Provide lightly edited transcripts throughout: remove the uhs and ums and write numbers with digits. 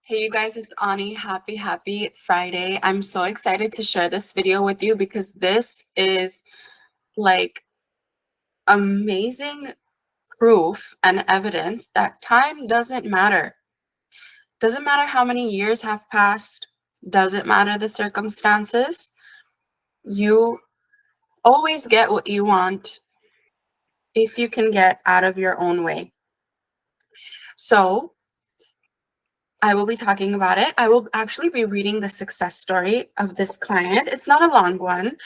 Hey you guys, it's Ani. Happy Friday. I'm so excited to share this video with you because this is like amazing proof and evidence that time doesn't matter. Doesn't matter how many years have passed, doesn't matter the circumstances. You always get what you want if you can get out of your own way. So I will be talking about it. I will actually be reading the success story of this client. It's not a long one.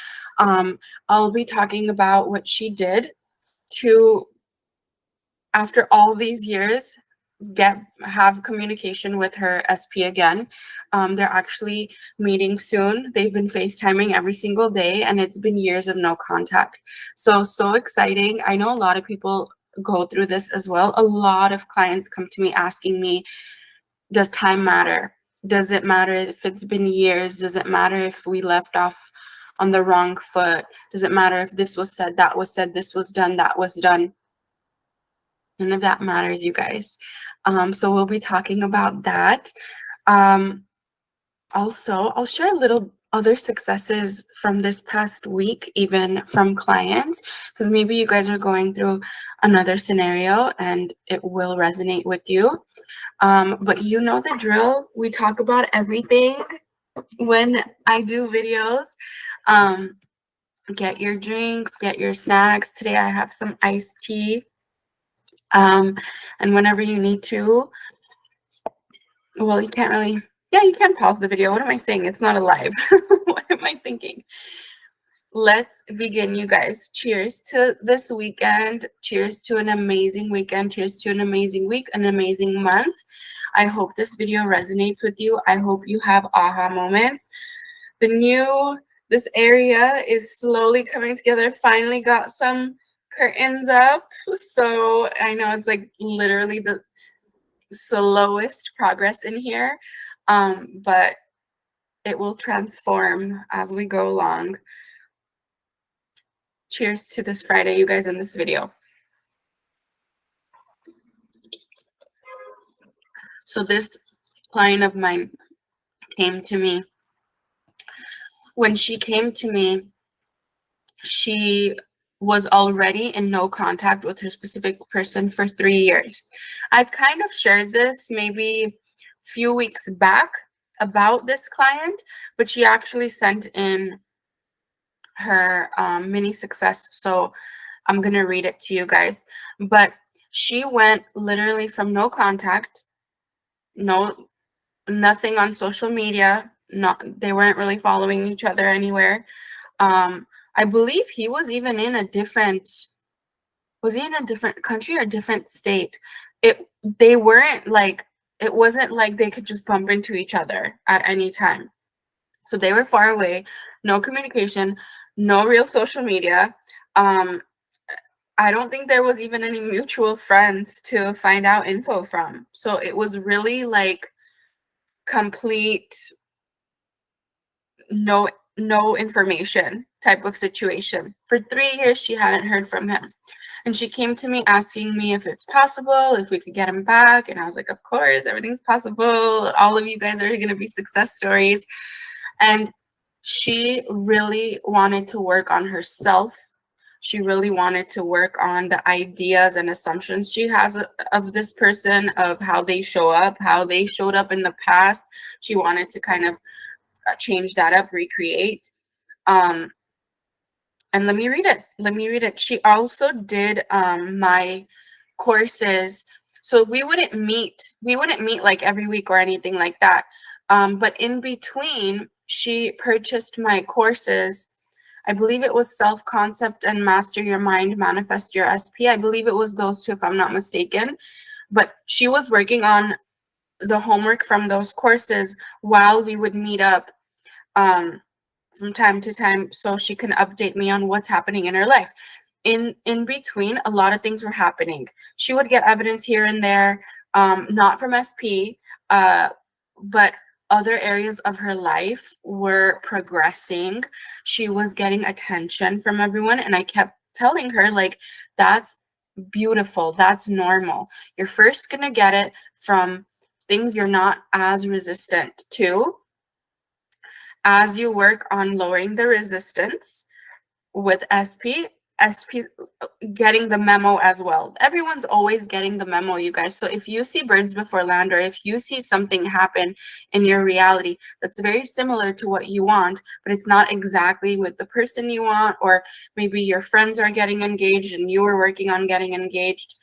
I'll be talking about what she did to, after all these years, have communication with her SP again. They're actually meeting soon. They've been FaceTiming every single day, and it's been years of no contact. So exciting. I know a lot of people go through this as well. A lot of clients come to me asking me, does time matter? Does it matter if it's been years? Does it matter if we left off on the wrong foot? Does it matter if this was said, that was said, this was done, that was done? None of that matters, you guys. So we'll be talking about that. Also, I'll share a little other successes from this past week, even from clients, because maybe you guys are going through another scenario and it will resonate with you. But you know the drill. We talk about everything when I do videos. Get your drinks, get your snacks. Today I have some iced tea. And whenever you need to, well, you can't really, you can pause the video. What am I saying? It's not a live. What am I thinking? Let's begin, you guys. Cheers to this weekend. Cheers to an amazing weekend. Cheers to an amazing week, an amazing month. I hope this video resonates with you. I hope you have aha moments. This area is slowly coming together. Finally got some curtains up. So I know it's like literally the slowest progress in here, but it will transform as we go along. Cheers to this Friday, you guys, in this video. So this client of mine came to me. When she came to me, she was already in no contact with her specific person for 3 years. I kind of shared this maybe a few weeks back about this client, but she actually sent in her mini success. So I'm going to read it to you guys. But she went literally from no contact, nothing on social media. They weren't really following each other anywhere. I believe he was even in a different, was he in a different country or different state? They weren't like, it wasn't like they could just bump into each other at any time. So they were far away, no communication, no real social media. I don't think there was even any mutual friends to find out info from. So it was really like complete no information type of situation. For 3 years, she hadn't heard from him. And she came to me asking me if it's possible, if we could get him back. And I was like, of course, everything's possible. All of you guys are going to be success stories. And she really wanted to work on herself. She really wanted to work on the ideas and assumptions she has of this person, of how they show up, how they showed up in the past. She wanted to kind of change that up, recreate. And let me read it. She also did my courses. So we wouldn't meet like every week or anything like that. But in between, she purchased my courses. I believe it was Self-Concept and Master Your Mind, Manifest Your SP. I believe it was those two, if I'm not mistaken. But she was working on the homework from those courses while we would meet up from time to time, so she can update me on what's happening in her life. In between, a lot of things were happening. She would get evidence here and there, not from SP, but other areas of her life were progressing. She was getting attention from everyone, and I kept telling her, like, that's beautiful, that's normal. You're first gonna get it from things you're not as resistant to. As you work on lowering the resistance with SP's getting the memo as well. Everyone's always getting the memo, you guys. So if you see birds before land, or if you see something happen in your reality that's very similar to what you want, but it's not exactly with the person you want, or maybe your friends are getting engaged and you are working on getting engaged,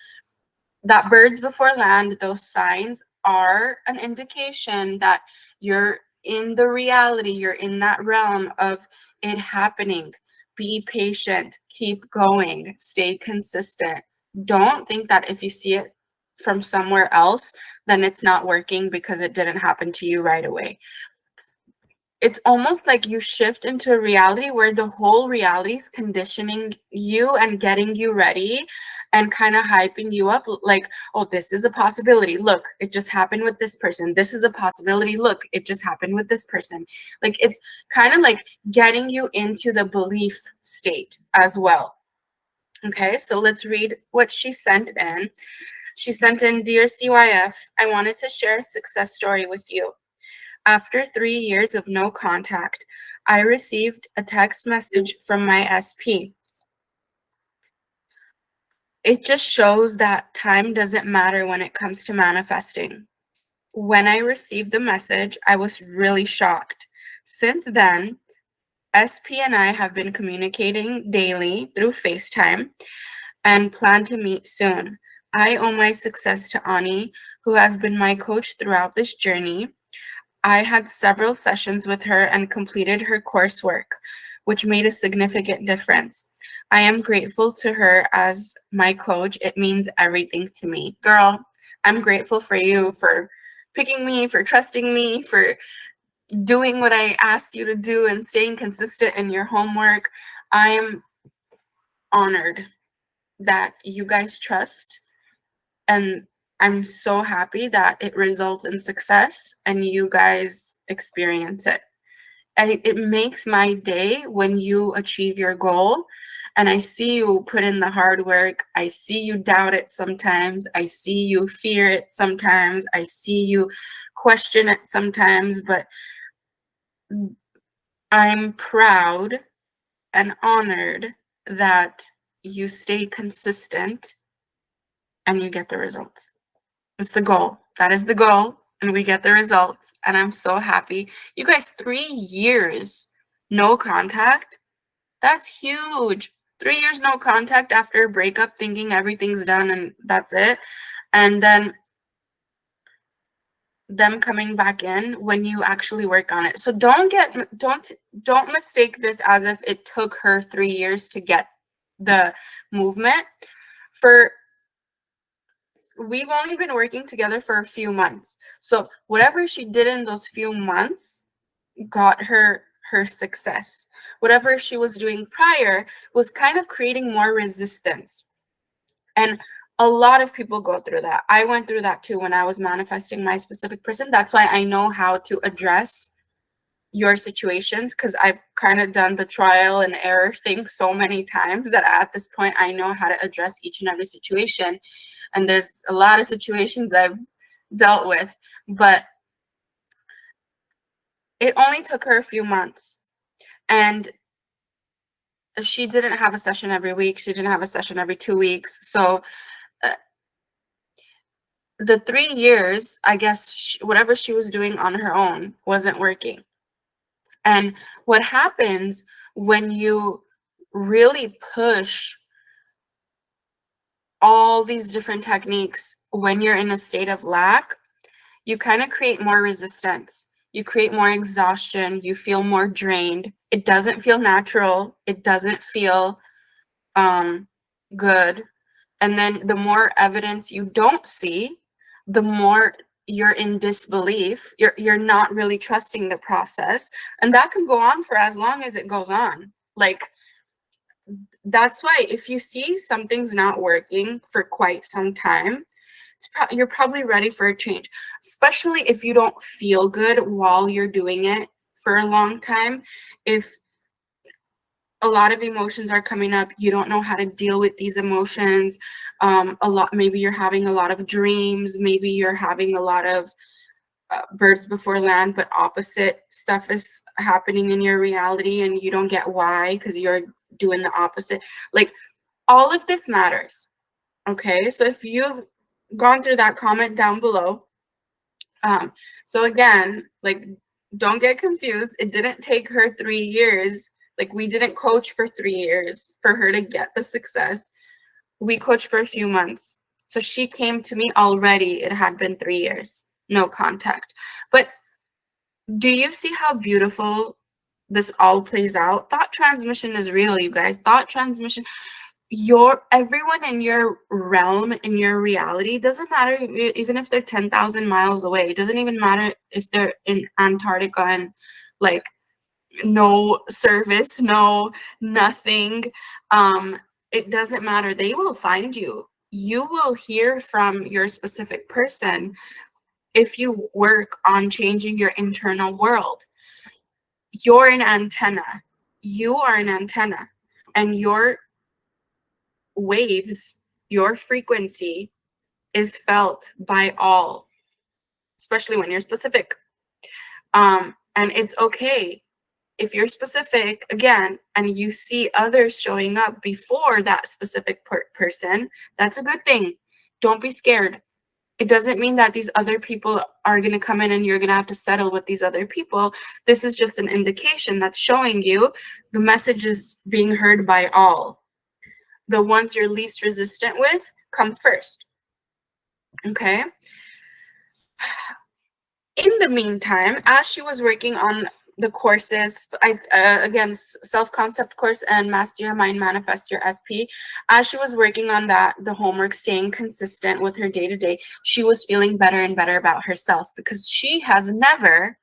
that birds before land, those signs are an indication that you're in the reality, you're in that realm of it happening. Be patient, keep going, stay consistent. Don't think that if you see it from somewhere else, then it's not working because it didn't happen to you right away. It's almost like you shift into a reality where the whole reality is conditioning you and getting you ready and kind of hyping you up, like, oh, this is a possibility. Look, it just happened with this person. This is a possibility. Look, it just happened with this person. Like, it's kind of like getting you into the belief state as well. Okay, so let's read what she sent in. She sent in, "Dear CYF, I wanted to share a success story with you. After 3 years of no contact, I received a text message from my SP. It just shows that time doesn't matter when it comes to manifesting. When I received the message, I was really shocked. Since then, SP and I have been communicating daily through FaceTime and plan to meet soon. I owe my success to Ani, who has been my coach throughout this journey. I had several sessions with her and completed her coursework, which made a significant difference. I am grateful to her as my coach. It means everything to me." Girl, I'm grateful for you for picking me, for trusting me, for doing what I asked you to do and staying consistent in your homework. I am honored that you guys trust, and I'm so happy that it results in success and you guys experience it. And it makes my day when you achieve your goal and I see you put in the hard work. I see you doubt it sometimes. I see you fear it sometimes. I see you question it sometimes, but I'm proud and honored that you stay consistent and you get the results. It's the goal. That is the goal. And we get the results. And I'm so happy. You guys, 3 years, no contact. That's huge. 3 years, no contact after a breakup, thinking everything's done and that's it. And then them coming back in when you actually work on it. So don't mistake this as if it took her 3 years to get the movement. We've only been working together for a few months. So whatever she did in those few months got her success. Whatever she was doing prior was kind of creating more resistance. And a lot of people go through that. I went through that too when I was manifesting my specific person. That's why I know how to address your situations, because I've kind of done the trial and error thing so many times that at this point I know how to address each and every situation. And there's a lot of situations I've dealt with, but it only took her a few months. And she didn't have a session every week. She didn't have a session every 2 weeks. So the 3 years, I guess, whatever she was doing on her own wasn't working. And what happens when you really push all these different techniques when you're in a state of lack, you kind of create more resistance. You create more exhaustion. You feel more drained. It doesn't feel natural. It doesn't feel good. And then the more evidence you don't see, the more you're in disbelief. You're not really trusting the process. And that can go on for as long as it goes on. Like, that's why if you see something's not working for quite some time, you're probably ready for a change, especially if you don't feel good while you're doing it for a long time. If a lot of emotions are coming up, you don't know how to deal with these emotions. Maybe you're having a lot of dreams, maybe you're having a lot of birds before land, but opposite stuff is happening in your reality and you don't get why because you're doing the opposite. Like, all of this matters. Okay, so if you've gone through that, comment down below. So again, like, don't get confused. It didn't take her 3 years. Like, we didn't coach for 3 years for her to get the success. We coached for a few months. So she came to me already. It had been 3 years, no contact. But do you see how beautiful this all plays out? Thought transmission is real, you guys. Thought transmission. Everyone in your realm, in your reality, doesn't matter even if they're 10,000 miles away. It doesn't even matter if they're in Antarctica and like no service, no nothing. It doesn't matter. They will find you. You will hear from your specific person if you work on changing your internal world. You're an antenna. You are an antenna, and your waves, your frequency is felt by all, especially when you're specific. And it's okay if you're specific again and you see others showing up before that specific person. That's a good thing. Don't be scared. It doesn't mean that these other people are going to come in and you're going to have to settle with these other people. This is just an indication that's showing you the message is being heard by all. The ones you're least resistant with come first. Okay. In the meantime, as she was working on the courses, again, self-concept course and Master Your Mind, Manifest Your SP, as she was working on that, the homework, staying consistent with her day-to-day, she was feeling better and better about herself because she has never,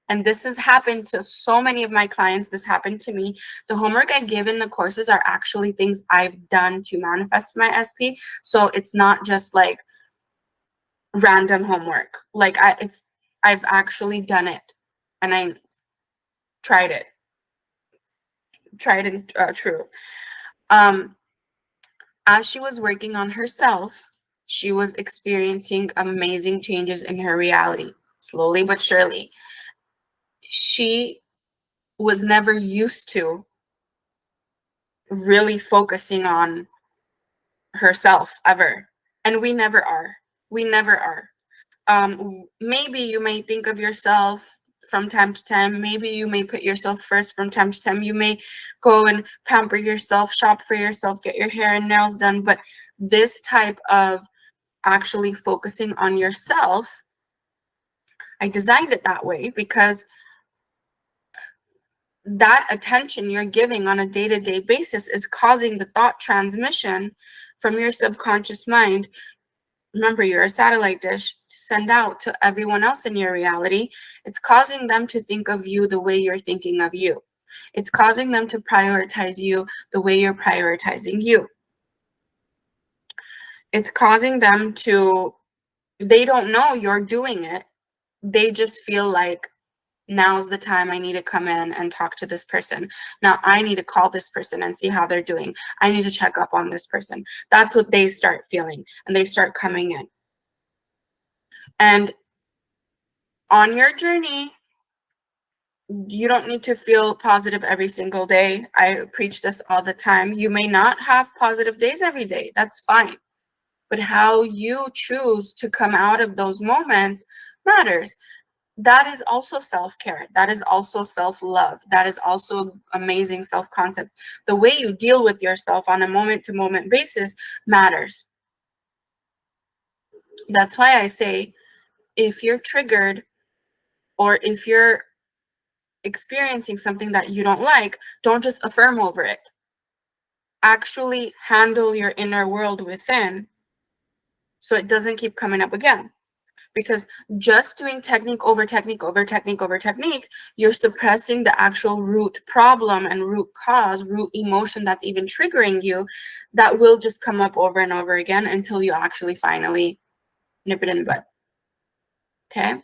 and this has happened to so many of my clients, this happened to me, the homework I give in the courses are actually things I've done to manifest my SP. So it's not just like random homework. Like I've actually done it and I tried it. Tried and true. As she was working on herself, she was experiencing amazing changes in her reality, slowly but surely. She was never used to really focusing on herself ever. And we never are. We never are. Maybe you may think of yourself from time to time. Maybe you may put yourself first from time to time. You may go and pamper yourself, shop for yourself, get your hair and nails done. But this type of actually focusing on yourself, I designed it that way because that attention you're giving on a day-to-day basis is causing the thought transmission from your subconscious mind. Remember, you're a satellite dish to send out to everyone else in your reality. It's causing them to think of you the way you're thinking of you. It's causing them to prioritize you the way you're prioritizing you. It's causing them to, they don't know you're doing it. They just feel like, now's the time I need to come in and talk to this person. Now I need to call this person and see how they're doing. I need to check up on this person. That's what they start feeling, and they start coming in. And on your journey, you don't need to feel positive every single day. I preach this all the time. You may not have positive days every day. That's fine. But how you choose to come out of those moments matters. That is also self-care. That is also self-love. That is also amazing self-concept. The way you deal with yourself on a moment-to-moment basis matters. That's why I say, if you're triggered or if you're experiencing something that you don't like, don't just affirm over it. Actually handle your inner world within so it doesn't keep coming up again. Because just doing technique over technique over technique over technique, you're suppressing the actual root problem and root cause, root emotion that's even triggering you, that will just come up over and over again until you actually finally nip it in the bud. Okay?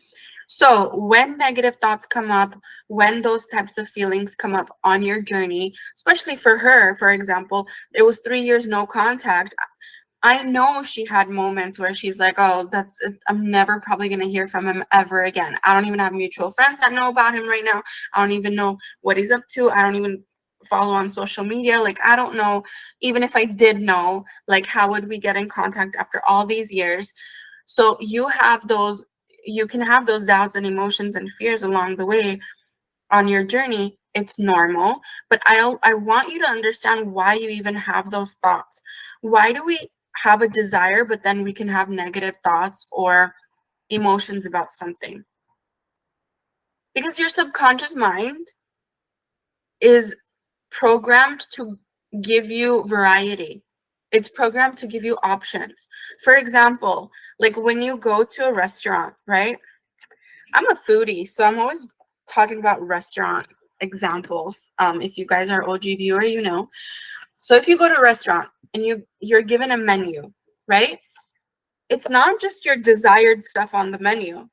So when negative thoughts come up, when those types of feelings come up on your journey, especially for her, for example, it was 3 years no contact. I know she had moments where she's like, oh, that's it. I'm never probably going to hear from him ever again. I don't even have mutual friends that know about him right now. I don't even know what he's up to. I don't even follow on social media. Like, I don't know. Even if I did know, like, how would we get in contact after all these years? So you can have those doubts and emotions and fears along the way on your journey. It's normal, but I want you to understand why you even have those thoughts. Why do we have a desire, but then we can have negative thoughts or emotions about something? Because your subconscious mind is programmed to give you variety. It's programmed to give you options. For example, like when you go to a restaurant, right? I'm a foodie, so I'm always talking about restaurant examples. If you guys are OG viewer, you know. So if you go to a restaurant and you're given a menu, right? It's not just your desired stuff on the menu.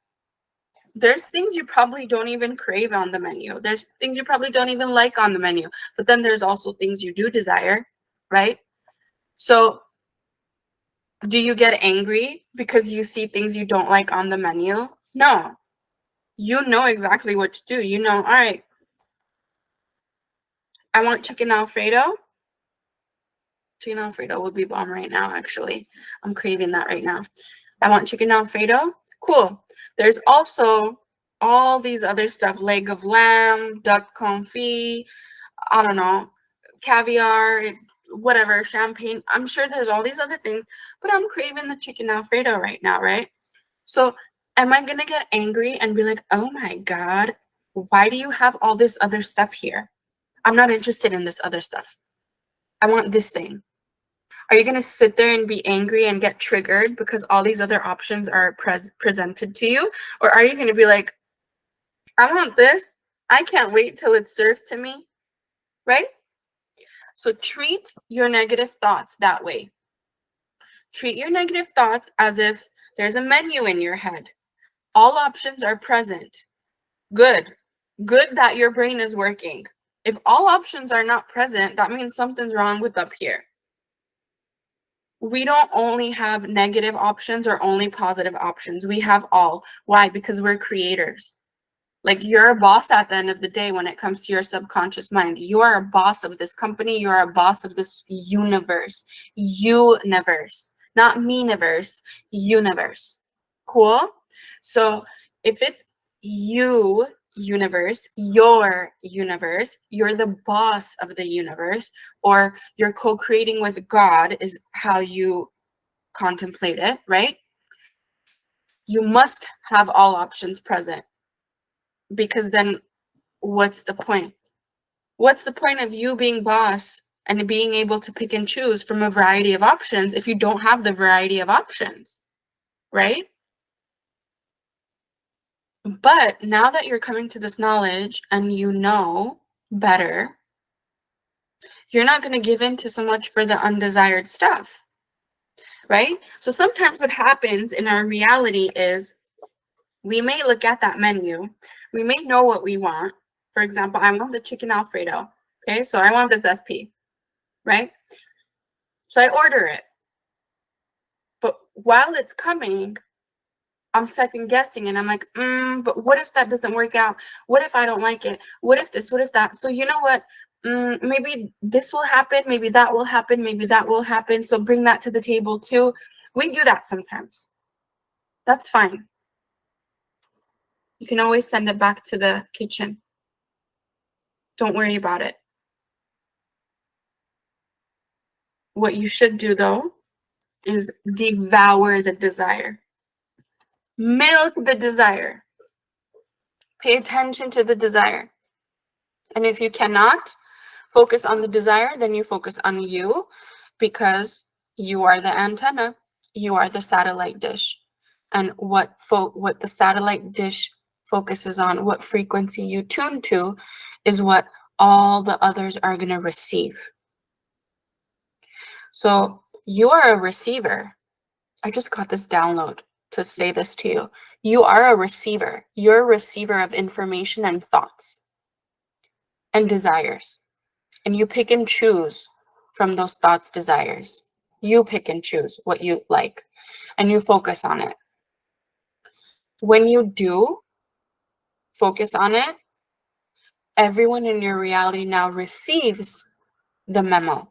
There's things you probably don't even crave on the menu. There's things you probably don't even like on the menu. But then there's also things you do desire, right? So do you get angry because you see things you don't like on the menu? No. You know exactly what to do. You know, all right, I want chicken Alfredo. Chicken Alfredo would be bomb right now, actually. I'm craving that right now. I want chicken Alfredo. Cool. There's also all these other stuff, leg of lamb, duck confit, I don't know, caviar, whatever, champagne. I'm sure there's all these other things, but I'm craving the chicken Alfredo right now, right? So am I going to get angry and be like, oh my God, why do you have all this other stuff here? I'm not interested in this other stuff. I want this thing. Are you going to sit there and be angry and get triggered because all these other options are presented to you? Or are you going to be like, I want this. I can't wait till it's served to me, right? So treat your negative thoughts that way. Treat your negative thoughts as if there's a menu in your head. All options are present. Good. Good that your brain is working. If all options are not present, that means something's wrong with up here. We don't only have negative options or only positive options. We have all. Why? Because we're creators. Like, you're a boss at the end of the day when it comes to your subconscious mind. You are a boss of this company. You are a boss of this universe. Universe. Not me-niverse. Universe. Cool? So if it's you universe, you're the boss of the universe, or you're co-creating with God is how you contemplate it, right? You must have all options present, because then what's the point? What's the point of you being boss and being able to pick and choose from a variety of options if you don't have the variety of options, right? But now that you're coming to this knowledge and you know better, you're not going to give in to so much for the undesired stuff, right? So sometimes what happens in our reality is we may look at that menu, we may know what we want. For example, I want the chicken Alfredo. Okay, so I want this SP, right? So I order it. But while it's coming, I'm second guessing and I'm like, but what if that doesn't work out? What if I don't like it? What if this? What if that? So you know what? Maybe this will happen. Maybe that will happen. Maybe that will happen. So bring that to the table too. We do that sometimes. That's fine. You can always send it back to the kitchen. Don't worry about it. What you should do, though, is devour the desire. Milk the desire. Pay attention to the desire. And if you cannot focus on the desire, then you focus on you, because you are the antenna. You are the satellite dish. And what the satellite dish focuses on, what frequency you tune to, is what all the others are going to receive. So you are a receiver. I just got this download to say this to you. You are a receiver. You're a receiver of information and thoughts and desires. And you pick and choose from those thoughts, desires. You pick and choose what you like, and you focus on it. When you do focus on it, everyone in your reality now receives the memo.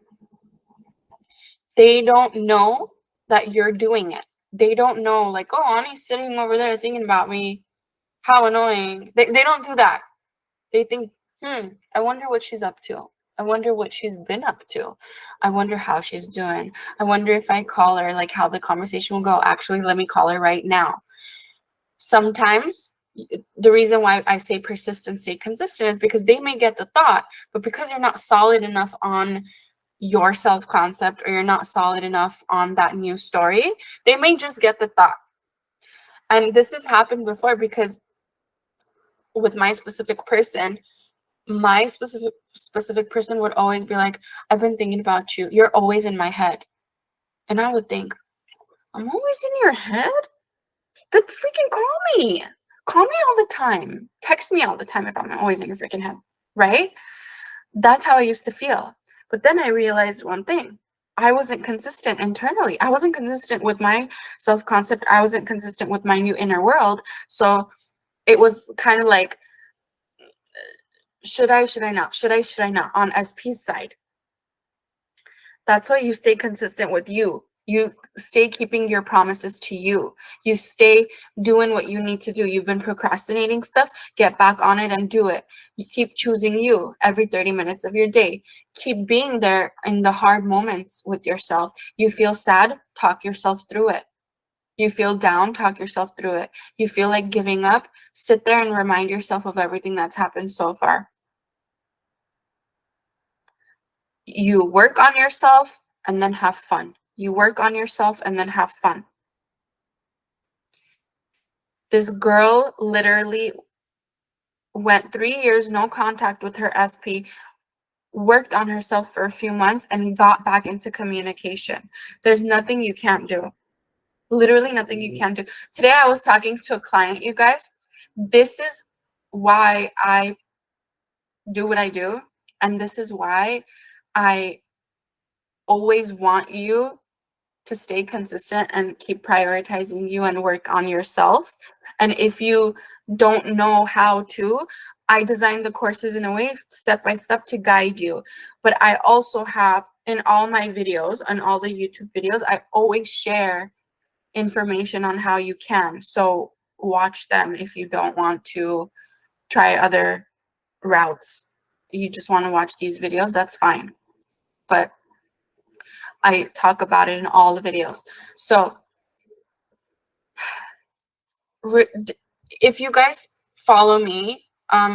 They don't know that you're doing it. They don't know, like, oh, Ani's sitting over there thinking about me. How annoying. They don't do that. They think, I wonder what she's up to. I wonder what she's been up to. I wonder how she's doing. I wonder if I call her, like, how the conversation will go. Actually, let me call her right now. Sometimes the reason why I say persistent, stay consistent is because they may get the thought, but because you're not solid enough on your self-concept, or you're not solid enough on that new story, they may just get the thought. And this has happened before, because with my specific person would always be like, I've been thinking about you. You're always in my head. And I would think, I'm always in your head? Then freaking call me. Call me all the time. Text me all the time if I'm always in your freaking head, right? That's how I used to feel. But then I realized one thing. I wasn't consistent internally. I wasn't consistent with my self-concept. I wasn't consistent with my new inner world. So it was kind of like, should I not? Should I not? On SP's side. That's why you stay consistent with you. You stay keeping your promises to you. You stay doing what you need to do. You've been procrastinating stuff, get back on it and do it. You keep choosing you every 30 minutes of your day. Keep being there in the hard moments with yourself. You feel sad, talk yourself through it. You feel down, talk yourself through it. You feel like giving up, sit there and remind yourself of everything that's happened so far. You work on yourself and then have fun. You work on yourself and then have fun. This girl literally went 3 years, no contact with her SP, worked on herself for a few months, and got back into communication. There's nothing you can't do. Literally nothing you can't do. Today I was talking to a client, you guys. This is why I do what I do. And this is why I always want you to stay consistent and keep prioritizing you and work on yourself. And if you don't know how to, I design the courses in a way step by step to guide you. But I also have in all my videos, on all the YouTube videos, I always share information on how you can. So watch them if you don't want to try other routes. You just want to watch these videos, that's fine. But I talk about it in all the videos. So if you guys follow me,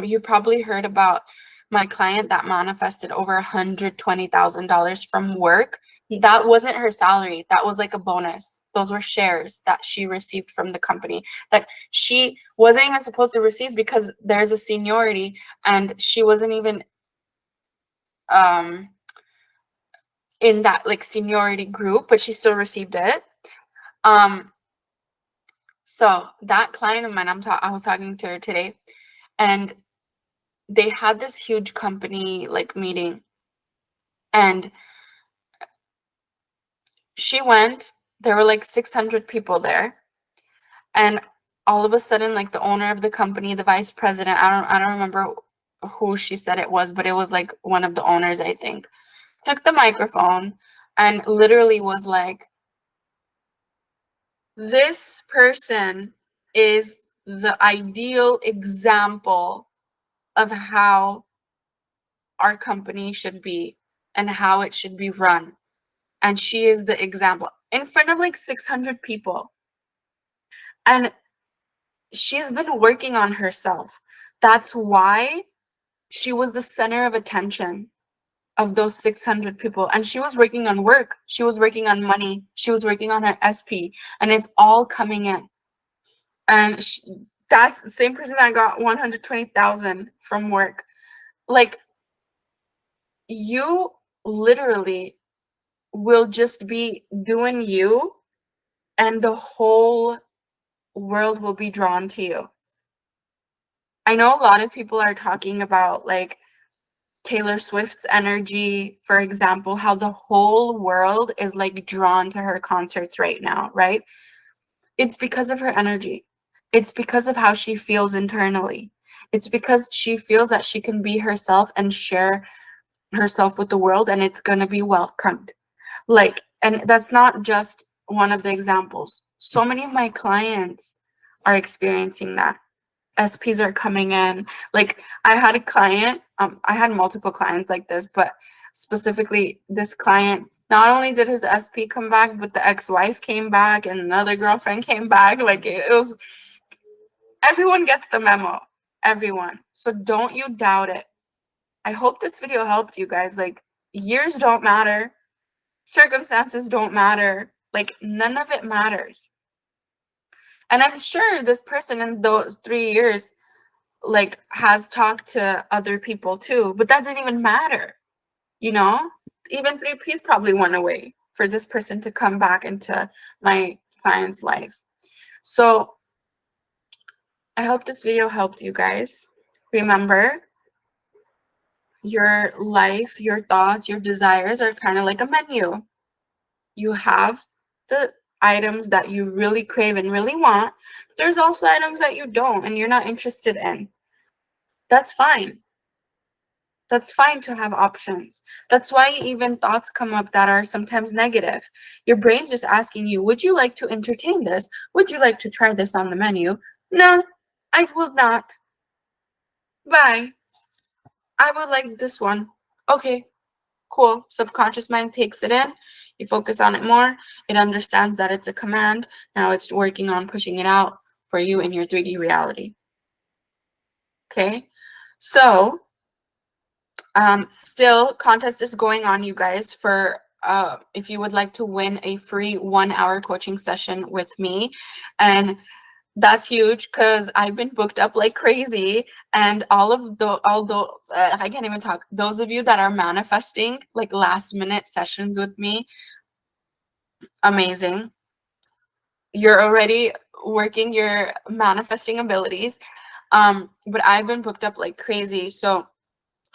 you probably heard about my client that manifested over $120,000 from work. That wasn't her salary. That was like a bonus. Those were shares that she received from the company that she wasn't even supposed to receive, because there's a seniority, and she wasn't even in that like seniority group, but she still received it. So that client of mine, I was talking to her today, and they had this huge company like meeting, and she went. There were like 600 people there, and all of a sudden, like the owner of the company, the vice president, I don't remember who she said it was, but it was like one of the owners, I think, took the microphone and literally was like, this person is the ideal example of how our company should be and how it should be run. And she is the example in front of like 600 people. And she's been working on herself. That's why she was the center of attention of those 600 people. And she was working on work. She was working on money. She was working on her SP. And it's all coming in. And that's the same person that got 120,000 from work. Like, you literally will just be doing you, and the whole world will be drawn to you. I know a lot of people are talking about like Taylor Swift's energy, for example, how the whole world is like drawn to her concerts right now, right? It's because of her energy. It's because of how she feels internally. It's because she feels that she can be herself and share herself with the world, and it's going to be welcomed. Like, and that's not just one of the examples. So many of my clients are experiencing that. SPs are coming in. Like, I had a client, I had multiple clients like this, but specifically this client, not only did his SP come back, but the ex-wife came back and another girlfriend came back. Like, it was, everyone gets the memo. Everyone. So don't you doubt it. I hope this video helped you guys. Like, years don't matter. Circumstances don't matter. Like, none of it matters. And I'm sure this person in those 3 years, like, has talked to other people too, but that didn't even matter. You know, even 3Ps probably went away for this person to come back into my client's life. So I hope this video helped you guys. Remember, your life, your thoughts, your desires are kind of like a menu. You have the items that you really crave and really want, but there's also items that you don't and you're not interested in. That's fine. That's fine to have options. That's why even thoughts come up that are sometimes negative. Your brain's just asking you, would you like to entertain this? Would you like to try this on the menu? No, I will not. Bye. I would like this one. Okay, cool. Subconscious mind takes it in. You focus on it more. It understands that it's a command. Now it's working on pushing it out for you in your 3D reality. Okay, so still, contest is going on, you guys, for if you would like to win a free 1-hour coaching session with me. And that's huge because I've been booked up like crazy. And although I can't even talk, those of you that are manifesting like last minute sessions with me, amazing. You're already working your manifesting abilities. But I've been booked up like crazy. So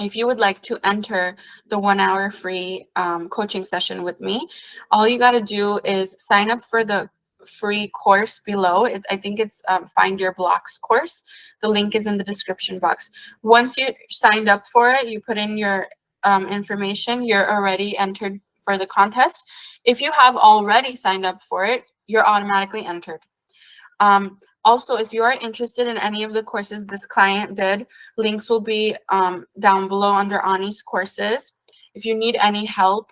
if you would like to enter the 1-hour free coaching session with me, all you got to do is sign up for the free course below. I think it's Find Your Blocks course. The link is in the description box. Once you signed up for it, you put in your information, you're already entered for the contest. If you have already signed up for it, you're automatically entered. Also, if you are interested in any of the courses this client did, links will be down below under Ani's courses. If you need any help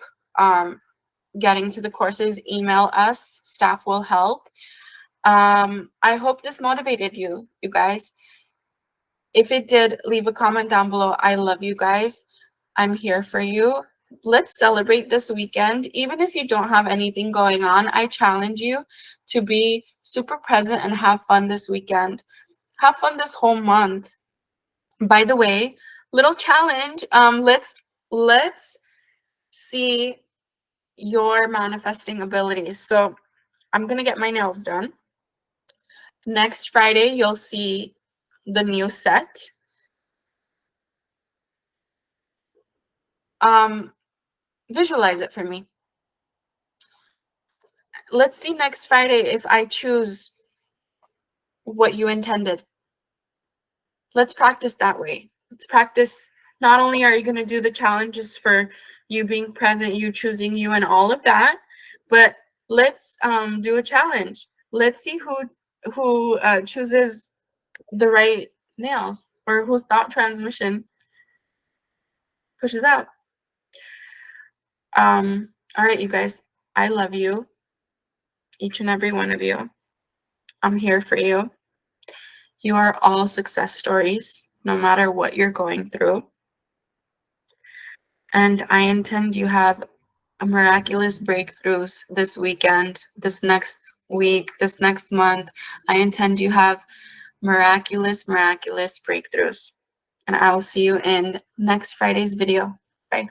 getting to the courses, email us. Staff will help. I hope this motivated you guys. If it did, leave a comment down below. I love you guys. I'm here for you. Let's celebrate this weekend. Even if you don't have anything going on, I challenge you to be super present and have fun this weekend. Have fun this whole month. By the way, little challenge. Let's see your manifesting abilities. So I'm gonna get my nails done. Next Friday, you'll see the new set. Visualize it for me. Let's see next Friday if I choose what you intended. Let's practice that way. Let's practice. Not only are you going to do the challenges for you being present, you choosing you, and all of that, but let's do a challenge. Let's see who chooses the right nails, or whose thought transmission pushes out. All right, you guys, I love you, each and every one of you. I'm here for you. You are all success stories, no matter what you're going through. And I intend you have a miraculous breakthroughs this weekend, this next week, this next month. I intend you have miraculous breakthroughs. And I will see you in next Friday's video. Bye.